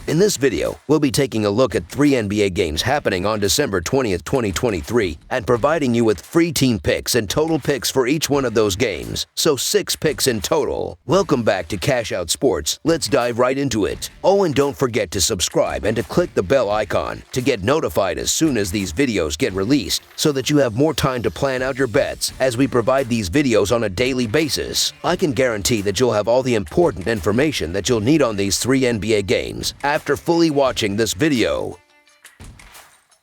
In this video, we'll be taking a look at 3 NBA games happening on December 20th, 2023, and providing you with free team picks and total picks for each one of those games, so 6 picks in total. Welcome back to Cash Out Sports. Let's dive right into it. Oh, and don't forget to subscribe and to click the bell icon to get notified as soon as these videos get released, so that you have more time to plan out your bets as we provide these videos on a daily basis. I can guarantee that you'll have all the important information that you'll need on these 3 NBA games after fully watching this video.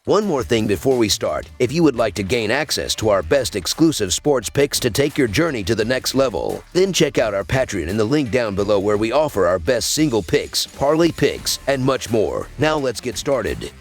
One more thing before we start: if you would like to gain access to our best exclusive sports picks to take your journey to the next level, then check out our Patreon in the link down below, where we offer our best single picks, parlay picks, and much more. Now let's get started.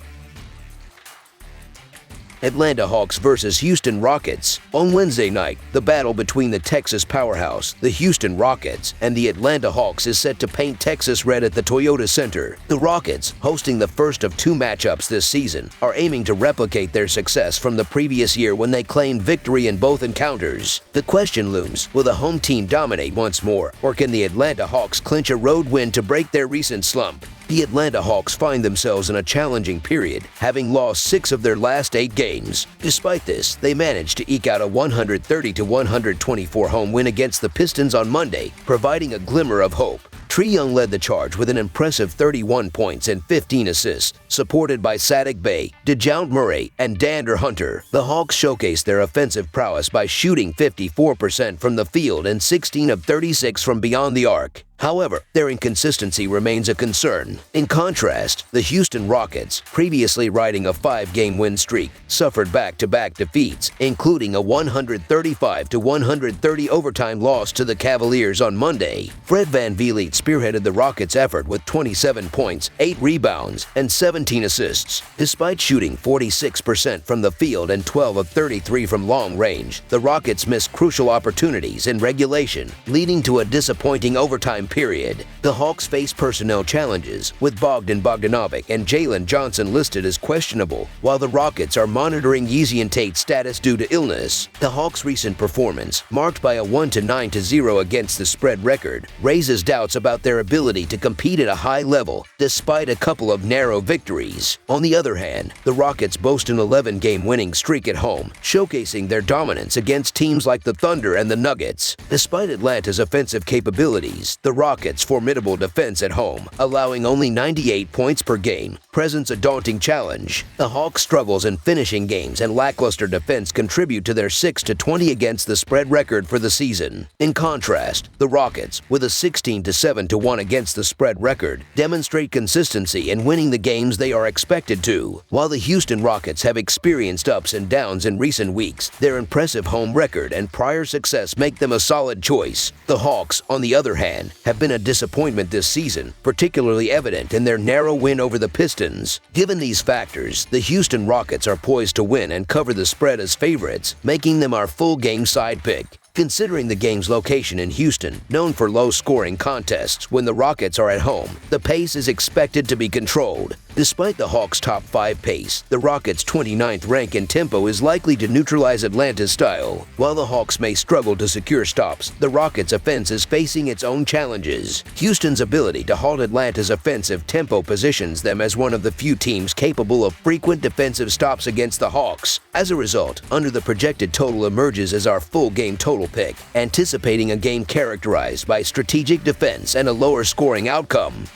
Atlanta Hawks versus Houston Rockets. On Wednesday night, the battle between the Texas powerhouse, the Houston Rockets, and the Atlanta Hawks is set to paint Texas red at the Toyota Center. The Rockets, hosting the first of 2 matchups this season, are aiming to replicate their success from the previous year when they claimed victory in both encounters. The question looms: will the home team dominate once more, or can the Atlanta Hawks clinch a road win to break their recent slump? The Atlanta Hawks find themselves in a challenging period, having lost 6 of their last 8 games. Despite this, they managed to eke out a 130-124 home win against the Pistons on Monday, providing a glimmer of hope. Trae Young led the charge with an impressive 31 points and 15 assists, supported by Saddiq Bey, DeJounte Murray, and De'Andre Hunter. The Hawks showcased their offensive prowess by shooting 54% from the field and 16 of 36 from beyond the arc. However, their inconsistency remains a concern. In contrast, the Houston Rockets, previously riding a 5-game win streak, suffered back-to-back defeats, including a 135-130 overtime loss to the Cavaliers on Monday. Fred VanVleet spearheaded the Rockets' effort with 27 points, 8 rebounds, and 17 assists. Despite shooting 46% from the field and 12 of 33 from long range, the Rockets missed crucial opportunities in regulation, leading to a disappointing overtime period. The Hawks face personnel challenges, with Bogdan Bogdanovic and Jalen Johnson listed as questionable, while the Rockets are monitoring Yeezy and Tate's status due to illness. The Hawks' recent performance, marked by a 1-9-0 against the spread record, raises doubts about their ability to compete at a high level, despite a couple of narrow victories. On the other hand, the Rockets boast an 11-game winning streak at home, showcasing their dominance against teams like the Thunder and the Nuggets. Despite Atlanta's offensive capabilities, the Rockets' formidable defense at home, allowing only 98 points per game, presents a daunting challenge. The Hawks' struggles in finishing games and lackluster defense contribute to their 6-20 against the spread record for the season. In contrast, the Rockets, with a 16-7-1 against the spread record, demonstrate consistency in winning the games they are expected to. While the Houston Rockets have experienced ups and downs in recent weeks, their impressive home record and prior success make them a solid choice. The Hawks, on the other hand, have been a disappointment this season, particularly evident in their narrow win over the Pistons. Given these factors, the Houston Rockets are poised to win and cover the spread as favorites, making them our full game side pick. Considering the game's location in Houston, known for low-scoring contests when the Rockets are at home, the pace is expected to be controlled. Despite the Hawks' top 5 pace, the Rockets' 29th rank in tempo is likely to neutralize Atlanta's style. While the Hawks may struggle to secure stops, the Rockets' offense is facing its own challenges. Houston's ability to halt Atlanta's offensive tempo positions them as one of the few teams capable of frequent defensive stops against the Hawks. As a result, under the projected total emerges as our full game total pick, anticipating a game characterized by strategic defense and a lower scoring outcome.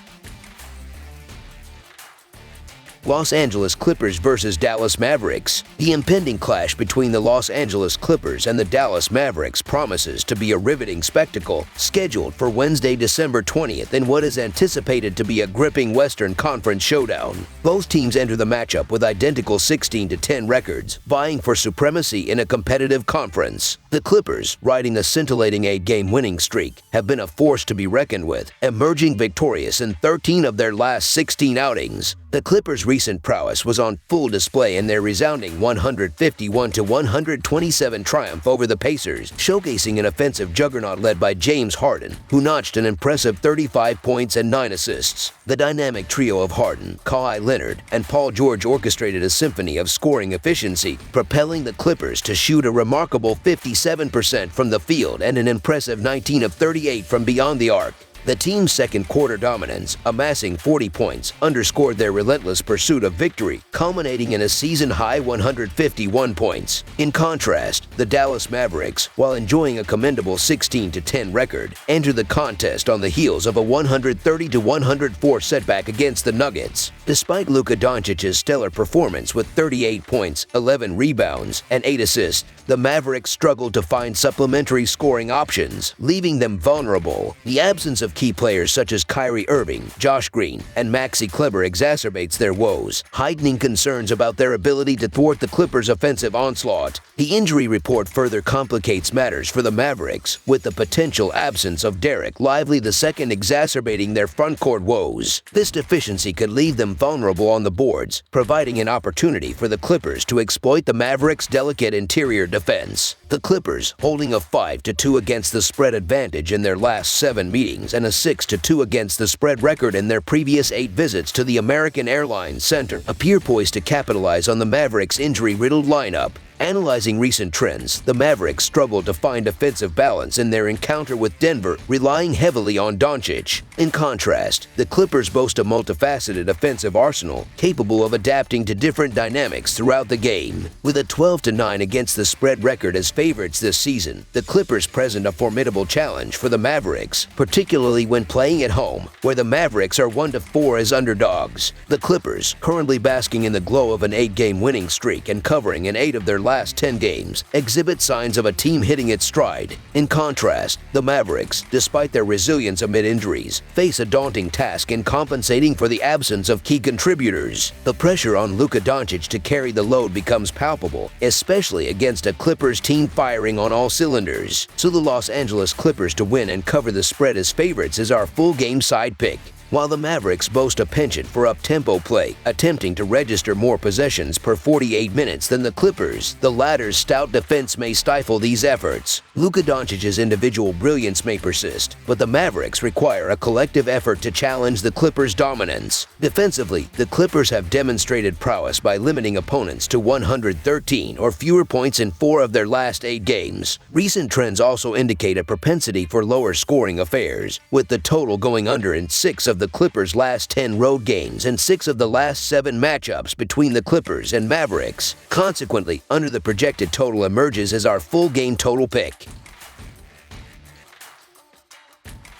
Los Angeles Clippers versus Dallas Mavericks. The impending clash between the Los Angeles Clippers and the Dallas Mavericks promises to be a riveting spectacle, scheduled for Wednesday, December 20th in what is anticipated to be a gripping Western Conference showdown. Both teams enter the matchup with identical 16-10 records, vying for supremacy in a competitive conference. The Clippers, riding a scintillating 8-game winning streak, have been a force to be reckoned with, emerging victorious in 13 of their last 16 outings. The Clippers' recent prowess was on full display in their resounding 151-127 triumph over the Pacers, showcasing an offensive juggernaut led by James Harden, who notched an impressive 35 points and 9 assists. The dynamic trio of Harden, Kawhi Leonard, and Paul George orchestrated a symphony of scoring efficiency, propelling the Clippers to shoot a remarkable 57% from the field and an impressive 19 of 38 from beyond the arc. The team's second quarter dominance, amassing 40 points, underscored their relentless pursuit of victory, culminating in a season-high 151 points. In contrast, the Dallas Mavericks, while enjoying a commendable 16-10 record, entered the contest on the heels of a 130-104 setback against the Nuggets. Despite Luka Doncic's stellar performance with 38 points, 11 rebounds, and 8 assists, the Mavericks struggled to find supplementary scoring options, leaving them vulnerable. The absence of key players such as Kyrie Irving, Josh Green, and Maxi Kleber exacerbates their woes, heightening concerns about their ability to thwart the Clippers' offensive onslaught. The injury report further complicates matters for the Mavericks, with the potential absence of Derek Lively II exacerbating their frontcourt woes. This deficiency could leave them vulnerable on the boards, providing an opportunity for the Clippers to exploit the Mavericks' delicate interior defense. The Clippers, holding a 5-2 against the spread advantage in their last 7 meetings and a 6-2 against the spread record in their previous 8 visits to the American Airlines Center, appear poised to capitalize on the Mavericks' injury-riddled lineup. Analyzing recent trends, the Mavericks struggled to find offensive balance in their encounter with Denver, relying heavily on Doncic. In contrast, the Clippers boast a multifaceted offensive arsenal capable of adapting to different dynamics throughout the game. With a 12-9 against the spread record as favorites this season, the Clippers present a formidable challenge for the Mavericks, particularly when playing at home, where the Mavericks are 1-4 as underdogs. The Clippers, currently basking in the glow of an 8-game winning streak and covering in 8 of their last 10 games, exhibit signs of a team hitting its stride. In contrast, the Mavericks, despite their resilience amid injuries, face a daunting task in compensating for the absence of key contributors. The pressure on Luka Doncic to carry the load becomes palpable, especially against a Clippers team firing on all cylinders. So the Los Angeles Clippers to win and cover the spread as favorites is our full game side pick. While the Mavericks boast a penchant for up-tempo play, attempting to register more possessions per 48 minutes than the Clippers, the latter's stout defense may stifle these efforts. Luka Doncic's individual brilliance may persist, but the Mavericks require a collective effort to challenge the Clippers' dominance. Defensively, the Clippers have demonstrated prowess by limiting opponents to 113 or fewer points in 4 of their last 8 games. Recent trends also indicate a propensity for lower scoring affairs, with the total going under in 6 of the Clippers' last 10 road games and 6 of the last 7 matchups between the Clippers and Mavericks. Consequently, under the projected total emerges as our full game total pick.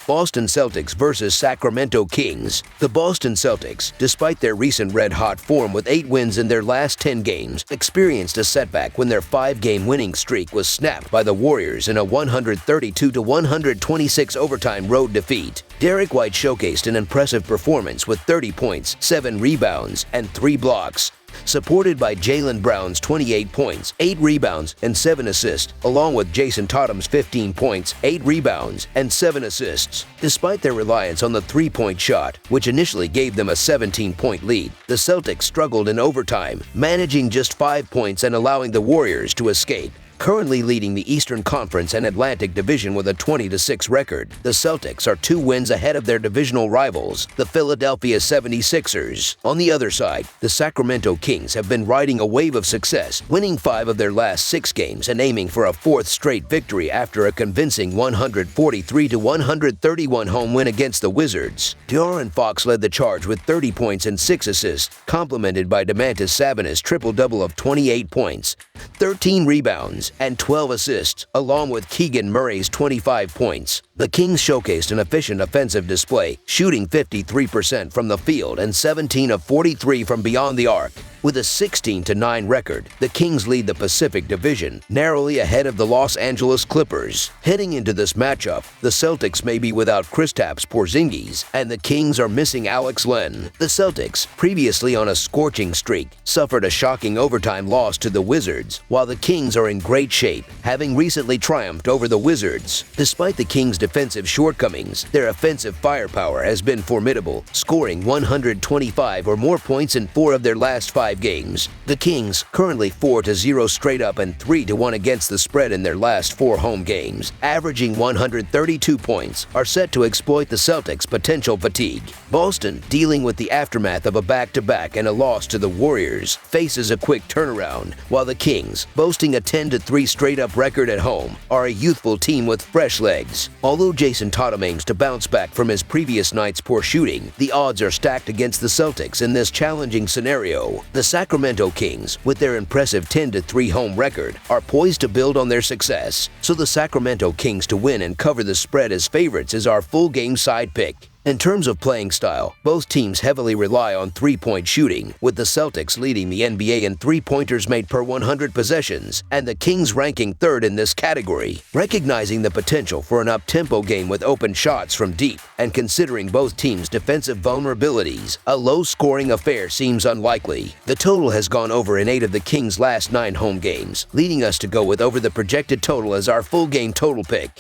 Boston Celtics versus Sacramento Kings. The Boston Celtics, despite their recent red-hot form with 8 wins in their last 10 games, experienced a setback when their 5-game winning streak was snapped by the Warriors in a 132-126 overtime road defeat. Derek White showcased an impressive performance with 30 points, 7 rebounds, and 3 blocks. Supported by Jaylen Brown's 28 points, 8 rebounds, and 7 assists, along with Jason Tatum's 15 points, 8 rebounds, and 7 assists. Despite their reliance on the three-point shot, which initially gave them a 17-point lead, the Celtics struggled in overtime, managing just 5 points and allowing the Warriors to escape. Currently leading the Eastern Conference and Atlantic Division with a 20-6 record, the Celtics are 2 wins ahead of their divisional rivals, the Philadelphia 76ers. On the other side, the Sacramento Kings have been riding a wave of success, winning 5 of their last 6 games and aiming for a 4th straight victory after a convincing 143-131 home win against the Wizards. De'Aaron Fox led the charge with 30 points and 6 assists, complemented by Domantas Sabonis' triple-double of 28 points, 13 rebounds, and 12 assists, along with Keegan Murray's 25 points. The Kings showcased an efficient offensive display, shooting 53% from the field and 17 of 43 from beyond the arc. With a 16-9 record, the Kings lead the Pacific Division, narrowly ahead of the Los Angeles Clippers. Heading into this matchup, the Celtics may be without Kristaps Porzingis, and the Kings are missing Alex Len. The Celtics, previously on a scorching streak, suffered a shocking overtime loss to the Wizards, while the Kings are in great shape, having recently triumphed over the Wizards. Despite the Kings' defensive shortcomings, their offensive firepower has been formidable, scoring 125 or more points in 4 of their last 5 5 games. The Kings, currently 4-0 straight up and 3-1 against the spread in their last 4 home games, averaging 132 points, are set to exploit the Celtics' potential fatigue. Boston, dealing with the aftermath of a back-to-back and a loss to the Warriors, faces a quick turnaround, while the Kings, boasting a 10-3 straight-up record at home, are a youthful team with fresh legs. Although Jason Tatum aims to bounce back from his previous night's poor shooting, the odds are stacked against the Celtics in this challenging scenario. The Sacramento Kings, with their impressive 10-3 home record, are poised to build on their success, so the Sacramento Kings to win and cover the spread as favorites is our full game side pick. In terms of playing style, both teams heavily rely on three-point shooting, with the Celtics leading the NBA in three-pointers made per 100 possessions, and the Kings ranking third in this category. Recognizing the potential for an up-tempo game with open shots from deep, and considering both teams' defensive vulnerabilities, a low-scoring affair seems unlikely. The total has gone over in 8 of the Kings' last 9 home games, leading us to go with over the projected total as our full game total pick.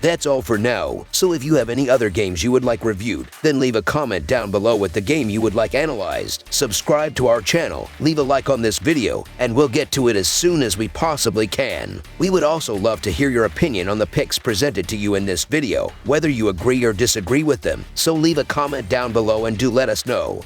That's all for now, so if you have any other games you would like reviewed, then leave a comment down below with the game you would like analyzed. Subscribe to our channel, leave a like on this video, and we'll get to it as soon as we possibly can. We would also love to hear your opinion on the picks presented to you in this video, whether you agree or disagree with them, so leave a comment down below and do let us know.